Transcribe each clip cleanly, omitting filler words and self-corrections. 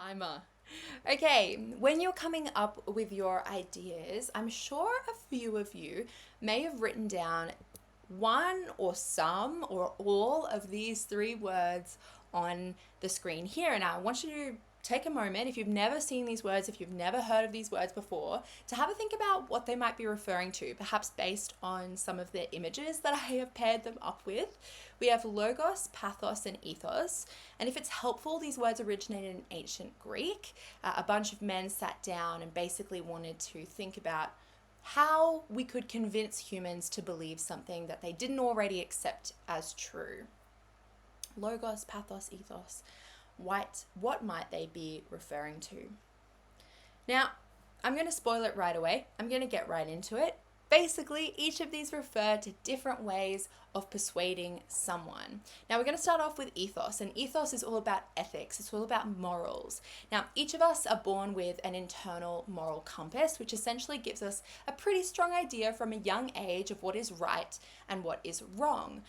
timer. Okay, when you're coming up with your ideas, I'm sure a few of you may have written down one or some or all of these three words on the screen here. And I want you to take a moment, if you've never seen these words, if you've never heard of these words before, to have a think about what they might be referring to, perhaps based on some of the images that I have paired them up with. We have logos, pathos, and ethos. And if it's helpful, these words originated in ancient Greek. A bunch of men sat down and basically wanted to think about how we could convince humans to believe something that they didn't already accept as true. Logos, pathos, ethos. What might they be referring to? Now, I'm going to spoil it right away. I'm going to get right into it. Basically, each of these refer to different ways of persuading someone. Now, we're going to start off with ethos, and ethos is all about ethics. It's all about morals. Now, each of us are born with an internal moral compass, which essentially gives us a pretty strong idea from a young age of what is right and what is wrong.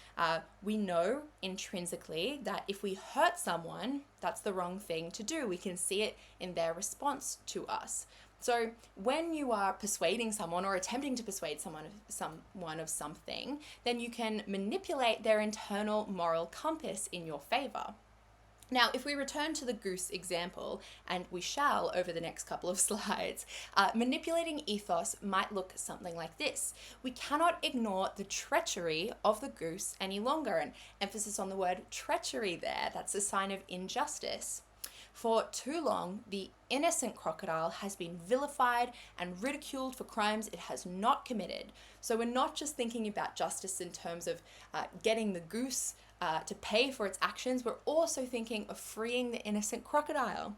We know intrinsically that if we hurt someone, that's the wrong thing to do. We can see it in their response to us. So when you are persuading someone or attempting to persuade someone of something, then you can manipulate their internal moral compass in your favor. Now, if we return to the goose example, and we shall over the next couple of slides, manipulating ethos might look something like this. We cannot ignore the treachery of the goose any longer, and emphasis on the word treachery there. That's a sign of injustice. For too long, the innocent crocodile has been vilified and ridiculed for crimes it has not committed. So we're not just thinking about justice in terms of getting the goose to pay for its actions, we're also thinking of freeing the innocent crocodile.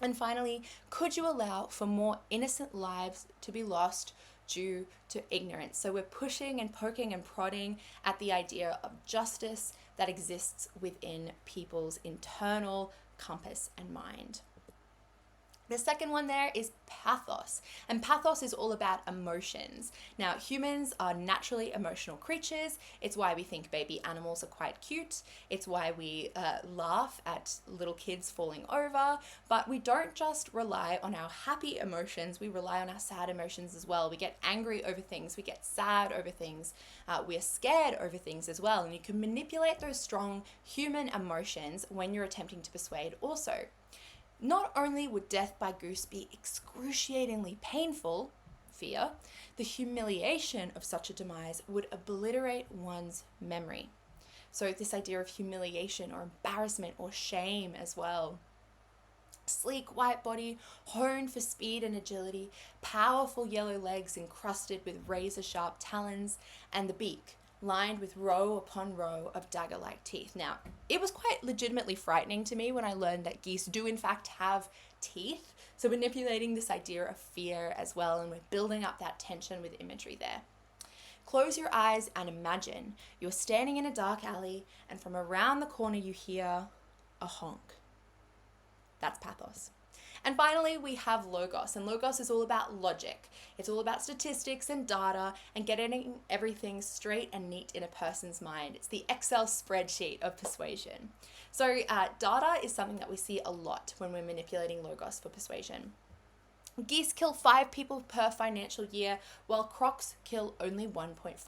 And finally, could you allow for more innocent lives to be lost due to ignorance? So we're pushing and poking and prodding at the idea of justice that exists within people's internal compass and mind. The second one there is pathos, and pathos is all about emotions. Now, humans are naturally emotional creatures. It's why we think baby animals are quite cute. It's why we laugh at little kids falling over, but we don't just rely on our happy emotions, we rely on our sad emotions as well. We get angry over things, we get sad over things, we're scared over things as well, and you can manipulate those strong human emotions when you're attempting to persuade also. Not only would death by goose be excruciatingly painful, fear, the humiliation of such a demise would obliterate one's memory. So this idea of humiliation or embarrassment or shame as well. Sleek white body, honed for speed and agility, powerful yellow legs encrusted with razor-sharp talons, and the beak lined with row upon row of dagger-like teeth. Now, it was quite legitimately frightening to me when I learned that geese do in fact have teeth, so manipulating this idea of fear as well, and we're building up that tension with imagery there. Close your eyes and imagine you're standing in a dark alley, and from around the corner you hear a honk. That's pathos. And finally, we have logos, and logos is all about logic. It's all about statistics and data and getting everything straight and neat in a person's mind. It's the Excel spreadsheet of persuasion. So data is something that we see a lot when we're manipulating logos for persuasion. Geese kill 5 people per financial year, while crocs kill only 1.5.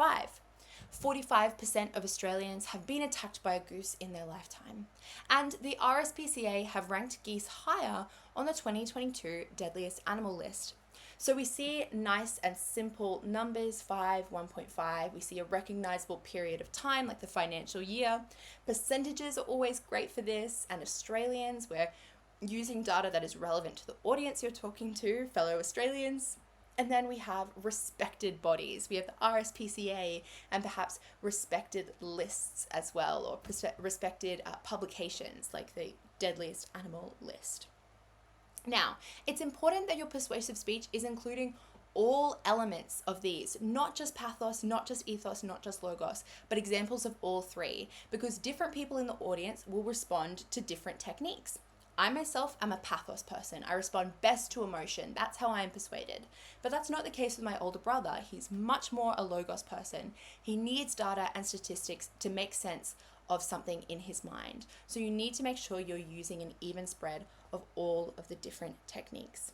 45% of Australians have been attacked by a goose in their lifetime. And the RSPCA have ranked geese higher on the 2022 deadliest animal list. So we see nice and simple numbers, 5, 1.5. We see a recognizable period of time like the financial year. Percentages are always great for this, and Australians, we're using data that is relevant to the audience you're talking to, fellow Australians. And then we have respected bodies. We have the RSPCA and perhaps respected lists as well, or respected publications like the deadliest animal list. Now, it's important that your persuasive speech is including all elements of these, not just pathos, not just ethos, not just logos, but examples of all three, because different people in the audience will respond to different techniques. I myself am a pathos person. I respond best to emotion. That's how I am persuaded. But that's not the case with my older brother. He's much more a logos person. He needs data and statistics to make sense of something in his mind. So you need to make sure you're using an even spread of all of the different techniques.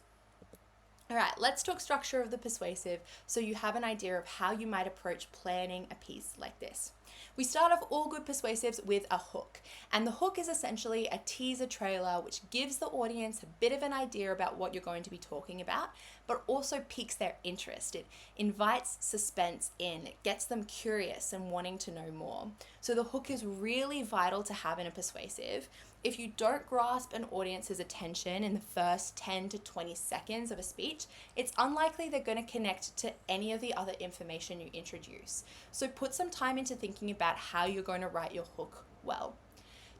All right, let's talk structure of the persuasive so you have an idea of how you might approach planning a piece like this. We start off all good persuasives with a hook, and the hook is essentially a teaser trailer which gives the audience a bit of an idea about what you're going to be talking about, but also piques their interest. It invites suspense in, it gets them curious and wanting to know more. So the hook is really vital to have in a persuasive. If you don't grasp an audience's attention in the first 10 to 20 seconds of a speech, it's unlikely they're going to connect to any of the other information you introduce. So put some time into thinking about how you're going to write your hook well.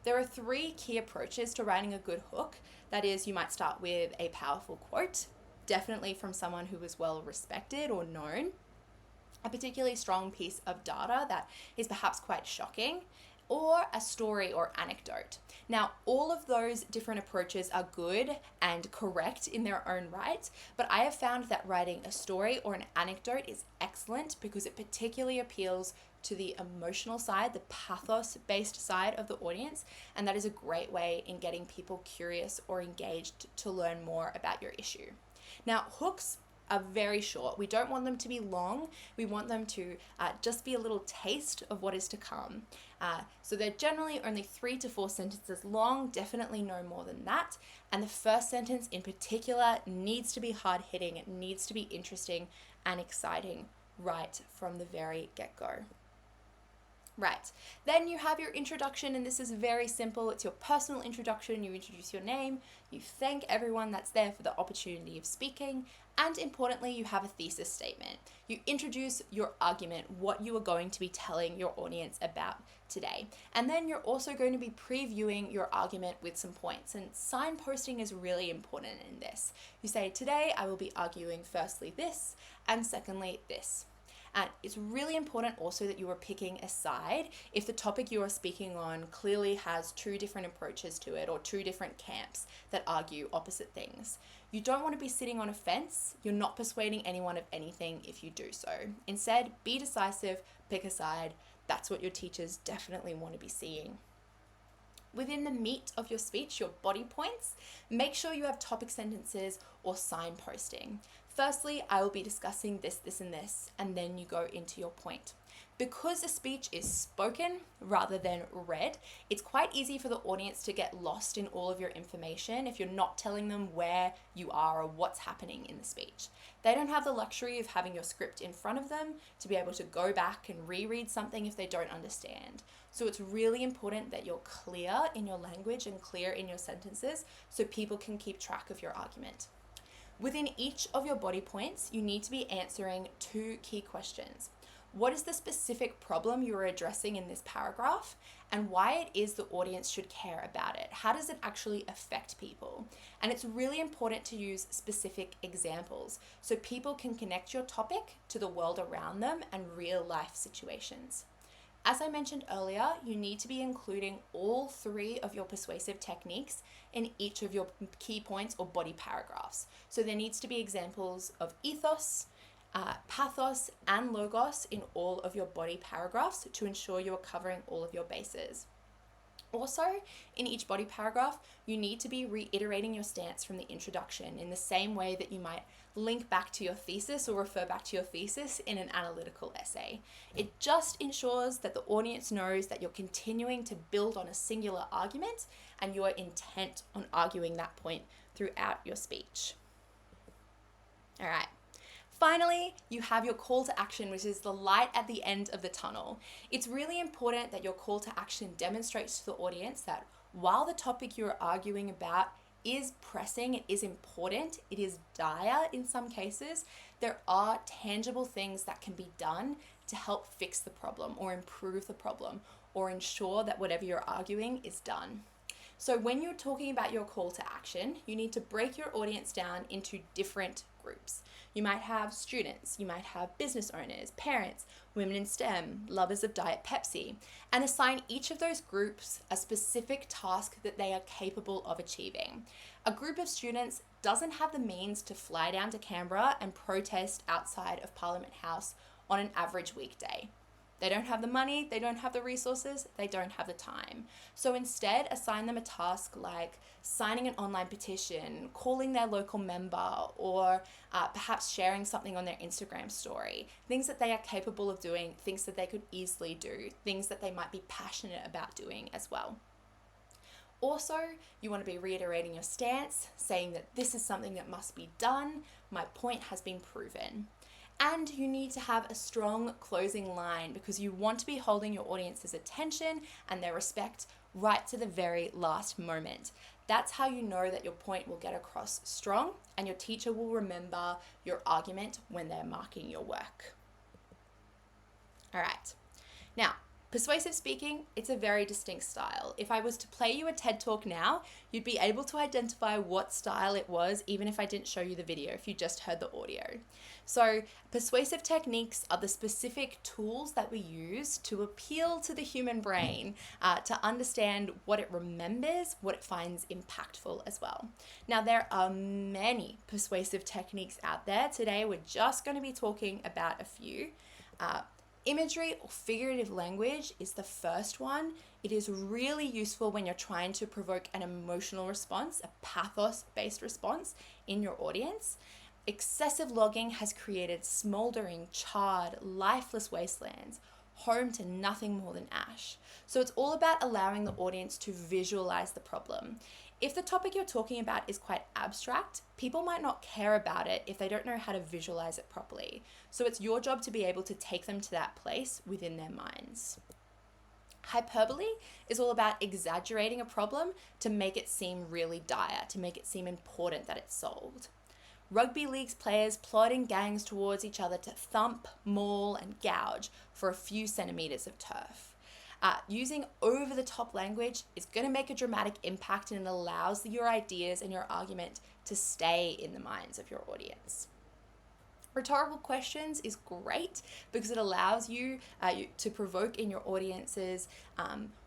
There are 3 key approaches to writing a good hook. That is, you might start with a powerful quote, definitely from someone who is well respected or known, a particularly strong piece of data that is perhaps quite shocking, or a story or anecdote. Now, all of those different approaches are good and correct in their own right, but I have found that writing a story or an anecdote is excellent because it particularly appeals to the emotional side, the pathos-based side of the audience, and that is a great way in getting people curious or engaged to learn more about your issue. Now, hooks are very short. We don't want them to be long. We want them to just be a little taste of what is to come. So they're generally only 3 to 4 sentences long, definitely no more than that. And the first sentence in particular needs to be hard-hitting. It needs to be interesting and exciting right from the very get-go. Right, then you have your introduction, and this is very simple. It's your personal introduction. You introduce your name, you thank everyone that's there for the opportunity of speaking, and importantly, you have a thesis statement. You introduce your argument, what you are going to be telling your audience about today. And then you're also going to be previewing your argument with some points, and signposting is really important in this. You say, today I will be arguing firstly this, and secondly this. And it's really important also that you are picking a side if the topic you are speaking on clearly has 2 different approaches to it or 2 different camps that argue opposite things. You don't want to be sitting on a fence. You're not persuading anyone of anything if you do so. Instead, be decisive, pick a side. That's what your teachers definitely want to be seeing. Within the meat of your speech, your body points, make sure you have topic sentences or signposting. Firstly, I will be discussing this, this, and this, and then you go into your point. Because a speech is spoken rather than read, it's quite easy for the audience to get lost in all of your information if you're not telling them where you are or what's happening in the speech. They don't have the luxury of having your script in front of them to be able to go back and reread something if they don't understand. So it's really important that you're clear in your language and clear in your sentences so people can keep track of your argument. Within each of your body points, you need to be answering 2 key questions. What is the specific problem you are addressing in this paragraph, and why it is the audience should care about it? How does it actually affect people? And it's really important to use specific examples so people can connect your topic to the world around them and real life situations. As I mentioned earlier, you need to be including all 3 of your persuasive techniques in each of your key points or body paragraphs. So there needs to be examples of ethos, pathos, and logos in all of your body paragraphs to ensure you are covering all of your bases. Also, in each body paragraph, you need to be reiterating your stance from the introduction in the same way that you might link back to your thesis or refer back to your thesis in an analytical essay. It just ensures that the audience knows that you're continuing to build on a singular argument and you are intent on arguing that point throughout your speech. All right. Finally, you have your call to action, which is the light at the end of the tunnel. It's really important that your call to action demonstrates to the audience that while the topic you're arguing about is pressing, it is important, it is dire in some cases, there are tangible things that can be done to help fix the problem or improve the problem or ensure that whatever you're arguing is done. So when you're talking about your call to action, you need to break your audience down into different groups. You might have students, you might have business owners, parents, women in STEM, lovers of Diet Pepsi, and assign each of those groups a specific task that they are capable of achieving. A group of students doesn't have the means to fly down to Canberra and protest outside of Parliament House on an average weekday. They don't have the money, they don't have the resources, they don't have the time. So instead, assign them a task like signing an online petition, calling their local member, or perhaps sharing something on their Instagram story. Things that they are capable of doing, things that they could easily do, things that they might be passionate about doing as well. Also, you want to be reiterating your stance, saying that this is something that must be done, my point has been proven. And you need to have a strong closing line because you want to be holding your audience's attention and their respect right to the very last moment. That's how you know that your point will get across strong and your teacher will remember your argument when they're marking your work. All right. Now, persuasive speaking, it's a very distinct style. If I was to play you a TED Talk now, you'd be able to identify what style it was, even if I didn't show you the video, if you just heard the audio. So persuasive techniques are the specific tools that we use to appeal to the human brain to understand what it remembers, what it finds impactful as well. Now, there are many persuasive techniques out there. Today, we're just going to be talking about a few. Imagery or figurative language is the first one. It is really useful when you're trying to provoke an emotional response, a pathos-based response in your audience. Excessive logging has created smoldering, charred, lifeless wastelands, home to nothing more than ash. So it's all about allowing the audience to visualize the problem. If the topic you're talking about is quite abstract, people might not care about it if they don't know how to visualize it properly. So it's your job to be able to take them to that place within their minds. Hyperbole is all about exaggerating a problem to make it seem really dire, to make it seem important that it's solved. Rugby league's players plotting gangs towards each other to thump, maul, and gouge for a few centimeters of turf. Using over-the-top language is going to make a dramatic impact and it allows your ideas and your argument to stay in the minds of your audience. Rhetorical questions is great because it allows you to provoke in your audiences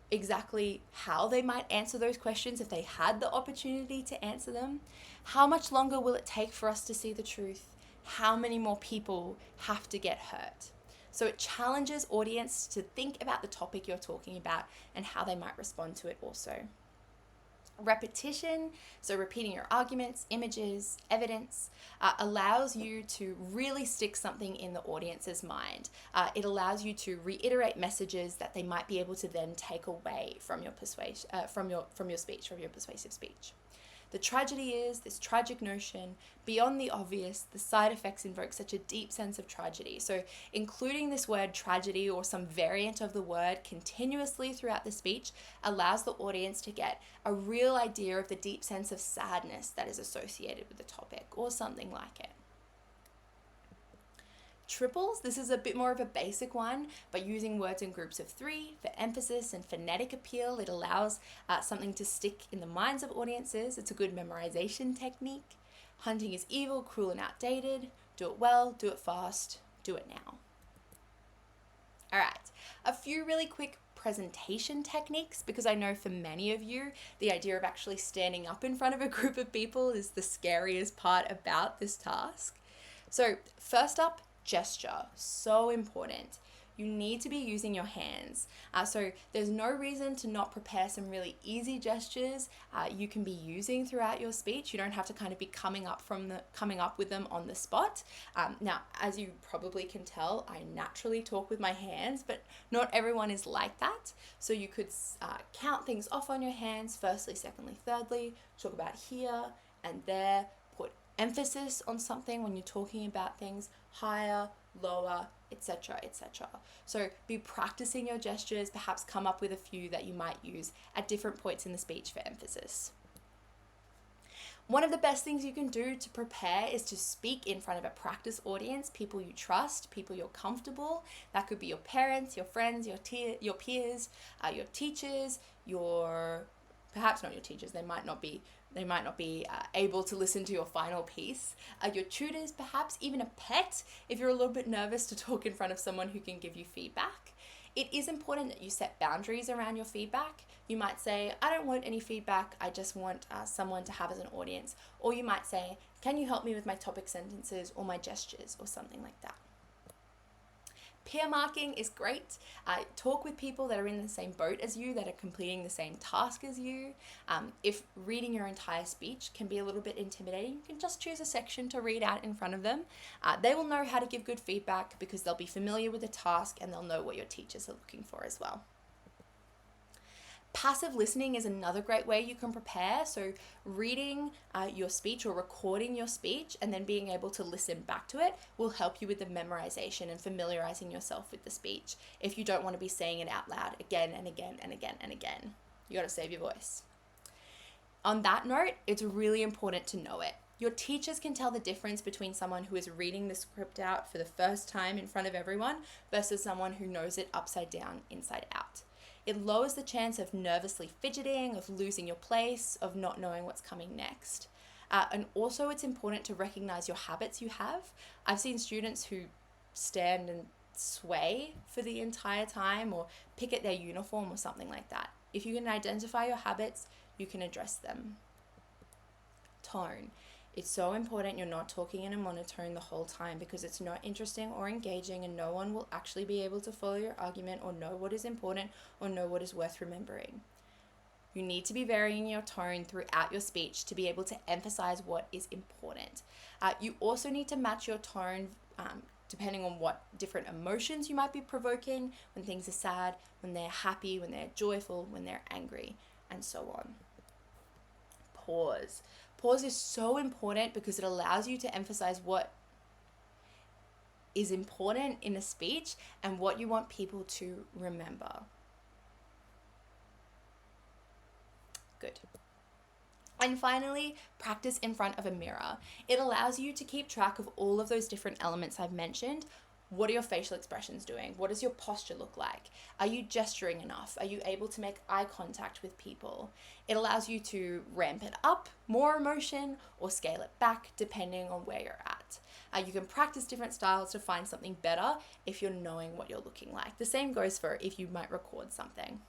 exactly how they might answer those questions if they had the opportunity to answer them. How much longer will it take for us to see the truth? How many more people have to get hurt? So it challenges audience to think about the topic you're talking about and how they might respond to it also. Repetition, so repeating your arguments, images, evidence, allows you to really stick something in the audience's mind. It allows you to reiterate messages that they might be able to then take away from your persuasive speech. The tragedy is this tragic notion, beyond the obvious, the side effects invoke such a deep sense of tragedy. So including this word tragedy or some variant of the word continuously throughout the speech allows the audience to get a real idea of the deep sense of sadness that is associated with the topic or something like it. Triples, this is a bit more of a basic one, but using words in groups of 3 for emphasis and phonetic appeal, it allows something to stick in the minds of audiences. It's a good memorization technique. Hunting is evil, cruel, and outdated. Do it well, do it fast, do it now. All right, a few really quick presentation techniques, because I know for many of you, the idea of actually standing up in front of a group of people is the scariest part about this task. So first up, gesture, so important. You need to be using your hands. So there's no reason to not prepare some really easy gestures you can be using throughout your speech. You don't have to kind of be coming up with them on the spot. Now, as you probably can tell, I naturally talk with my hands, but not everyone is like that. So you could count things off on your hands, firstly, secondly, thirdly, talk about here and there, put emphasis on something when you're talking about things, higher, lower, etc., etc. So be practicing your gestures, perhaps come up with a few that you might use at different points in the speech for emphasis. One of the best things you can do to prepare is to speak in front of a practice audience, people you trust, people you're comfortable. That could be your parents, your friends, your peers, your teachers, perhaps not your teachers, they might not be able to listen to your final piece. Your tutors, perhaps even a pet, if you're a little bit nervous to talk in front of someone who can give you feedback. It is important that you set boundaries around your feedback. You might say, I don't want any feedback, I just want someone to have as an audience. Or you might say, can you help me with my topic sentences or my gestures or something like that. Peer marking is great. Talk with people that are in the same boat as you, that are completing the same task as you. If reading your entire speech can be a little bit intimidating, you can just choose a section to read out in front of them. They will know how to give good feedback because they'll be familiar with the task and they'll know what your teachers are looking for as well. Passive listening is another great way you can prepare. So reading your speech or recording your speech and then being able to listen back to it will help you with the memorization and familiarizing yourself with the speech if you don't want to be saying it out loud again and again and again and again. You got to save your voice. On that note, it's really important to know it. Your teachers can tell the difference between someone who is reading the script out for the first time in front of everyone versus someone who knows it upside down, inside out. It lowers the chance of nervously fidgeting, of losing your place, of not knowing what's coming next. And also it's important to recognize your habits you have. I've seen students who stand and sway for the entire time or pick at their uniform or something like that. If you can identify your habits, you can address them. Tone. It's so important you're not talking in a monotone the whole time because it's not interesting or engaging and no one will actually be able to follow your argument or know what is important or know what is worth remembering. You need to be varying your tone throughout your speech to be able to emphasize what is important. You also need to match your tone depending on what different emotions you might be provoking, when things are sad, when they're happy, when they're joyful, when they're angry, and so on. Pause. Pause is so important because it allows you to emphasize what is important in a speech and what you want people to remember. Good. And finally, practice in front of a mirror. It allows you to keep track of all of those different elements I've mentioned. What are your facial expressions doing? What does your posture look like? Are you gesturing enough? Are you able to make eye contact with people? It allows you to ramp it up, more emotion, or scale it back depending on where you're at. You can practice different styles to find something better if you're knowing what you're looking like. The same goes for if you might record something.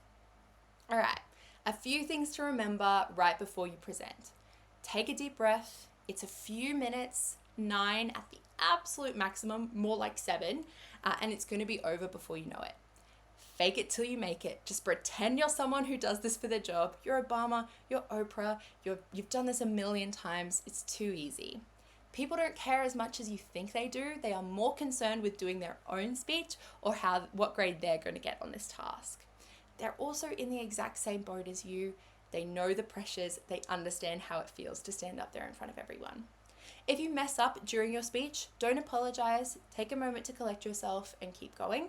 All right, a few things to remember right before you present. Take a deep breath. It's a few minutes, 9 at the absolute maximum, more like 7, and it's going to be over before you know it. Fake it till you make it. Just pretend you're someone who does this for their job. You're Obama, you're Oprah, you've done this a million times. It's too easy. People don't care as much as you think they do. They are more concerned with doing their own speech or what grade they're going to get on this task. They're also in the exact same boat as you. They know the pressures. They understand how it feels to stand up there in front of everyone. If you mess up during your speech, don't apologize. Take a moment to collect yourself and keep going.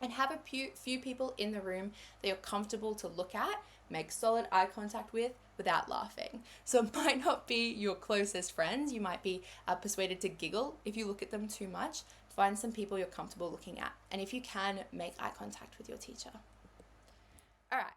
And have a few people in the room that you're comfortable to look at, make solid eye contact with without laughing. So it might not be your closest friends. You might be persuaded to giggle if you look at them too much. Find some people you're comfortable looking at. And if you can, make eye contact with your teacher. All right.